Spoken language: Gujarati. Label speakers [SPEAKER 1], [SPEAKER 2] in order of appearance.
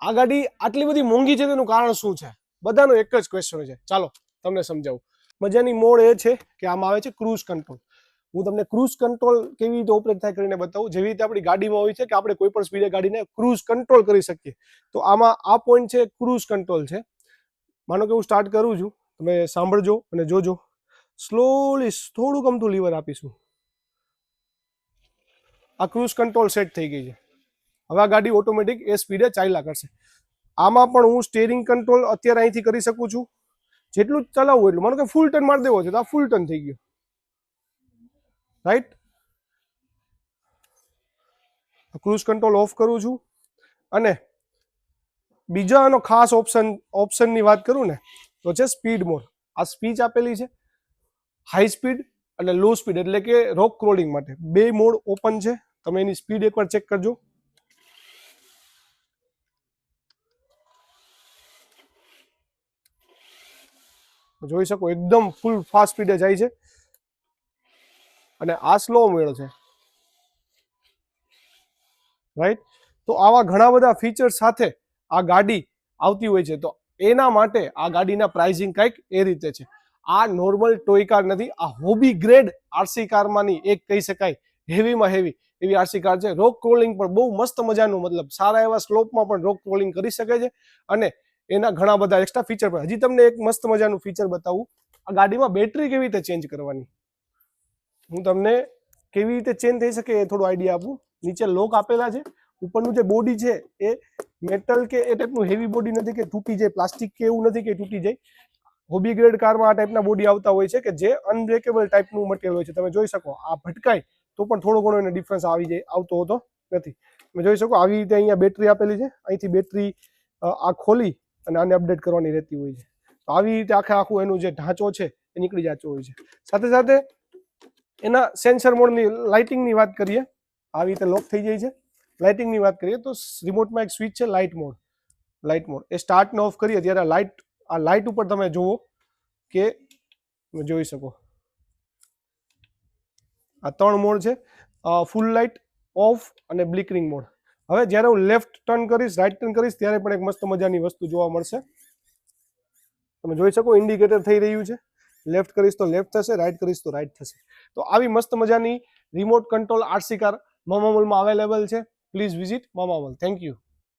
[SPEAKER 1] આ ગાડી આટલી બધી મોંઘી છે તેનું કારણ શું છે? બધાનો એક જ ક્વેશ્ચન છે. ચાલો તમને સમજાવું. મજાની મોડ એ છે કે આમાં આવે છે ક્રૂઝ કંટ્રોલ. હું તમને ક્રૂઝ કંટ્રોલ કેવી રીતે ઓપરેટ થાય કરીને બતાવું. જેવી રીતે આપણી ગાડીમાં હોય છે કે આપણે કોઈ પણ સ્પીડે ગાડીને ક્રૂઝ કંટ્રોલ કરી શકીએ, તો આમાં આ પોઈન્ટ છે ક્રૂઝ કંટ્રોલ છે. માનો કે હું સ્ટાર્ટ કરું છું, તમે સાંભળજો અને જોજો. સ્લોલી થોડુંક અમથું લીવર આપીશું. આ ક્રૂઝ કંટ્રોલ સેટ થઈ ગઈ છે. હવે આ ગાડી ઓટોમેટિક એ સ્પીડે ચાલ્યા કરશે. આમાં પણ હું સ્ટીયરિંગ કંટ્રોલ અત્યારે અહીંથી કરી શકું છું. જેટલું જ ચલાવવું એટલું. માનો કે ફૂલ ટર્ન મારી દેવો છે તો આ ફૂલ ટર્ન થઈ ગયો, રાઈટ. ક્રૂઝ કંટ્રોલ ઓફ કરું છું. અને બીજા આનો ખાસ ઓપ્શનની વાત કરું ને તો છે સ્પીડ મોડ. આ સ્પીચ આપેલી છે હાઈ સ્પીડ અને લો સ્પીડ, એટલે કે રોક ક્રોલિંગ માટે બે મોડ ઓપન છે. તમે એની સ્પીડ એકવાર ચેક કરજો. જોઈ શકો એકદમ ફૂલ ફાસ્ટ સ્પીડે જાય છે અને આ સ્લો મોડ છે, રાઈટ. તો આવા ઘણા બધા ફીચર સાથે આ ગાડી આવતી હોય છે. તો એના માટે આ ગાડીના પ્રાઇસિંગ કંઈક એ રીતે છે. આ નોર્મલ ટોય કાર નથી, આ હોબી ગ્રેડ આરસી કારમાંની એક કહી શકાય. હેવીમાં હેવી એવી આરસી કાર છે. રોક ક્રોલિંગ પણ બહુ મસ્ત મજાનું, મતલબ સારા એવા સ્લોપમાં પણ રોક ક્રોલિંગ કરી શકે છે. અને એના ઘણા બધા એક્સ્ટ્રા ફીચર પણ. હજી તમને એક મસ્ત મજાનું ફીચર બતાવું. આ ગાડીમાં બેટરી કેવી રીતે ચેન્જ કરવાની, હું તમને કેવી રીતે ચેન્જ થઈ શકે એ થોડું આઈડિયા આપું. નીચે લોક આપેલા છે. ઉપરનું જે બોડી છે એ મેટલ કે એ ટાઈપનું હેવી બોડી નથી કે તૂટી જાય, પ્લાસ્ટિક કે એવું નથી કે તૂટી જાય. હોબી ગ્રેડ કારમાં આ ટાઈપના બોડી આવતા હોય છે કે જે અનબ્રેકેબલ ટાઈપનું મટીરિયલ હોય છે. તમે જોઈ શકો આ ભટકાય તો પણ થોડો ઘણો એને ડિફરન્સ આવી જાય, આવતો હોતો નથી. તમે જોઈ શકો આવી રીતે અહીંયા બેટરી આપેલી છે. અહીંથી બેટરી આ ખોલી અને આને અપડેટ કરવાની રહેતી હોય છે. તો આવી રીતે આખું એનું જે ઢાંચો છે એ નીકળી જતો હોય છે. સાથે સાથે એના સેન્સર મોડની લાઇટિંગની વાત કરીએ, આવી રીતે લોક થઈ જાય છે. લાઇટિંગની વાત કરીએ તો રિમોટમાં એક સ્વિચ છે લાઇટ મોડ. લાઇટ મોડ એ સ્ટાર્ટ ને ઓફ કરીએ ત્યારે આ લાઇટ ઉપર તમે જુઓ કે તમે જોઈ શકો આ 3 મોડ છે. ફૂલ લાઇટ, ઓફ અને બ્લિકરિંગ મોડ. હવે જ્યારે હું લેફ્ટ ટર્ન કરીશ, રાઈટ ટર્ન કરીશ ત્યારે પણ એક મસ્ત મજાની વસ્તુ જોવા મળશે. તમે જોઈ શકો ઇન્ડિકેટર થઈ રહ્યું છે. લેફ્ટ કરીશ તો લેફ્ટ થશે, રાઈટ કરીશ તો રાઈટ થશે. તો આવી મસ્ત મજાની રિમોટ કંટ્રોલ આરસી કાર મામા મોલમાં અવેલેબલ છે. પ્લીઝ વિઝિટ મામા મોલ. Thank you.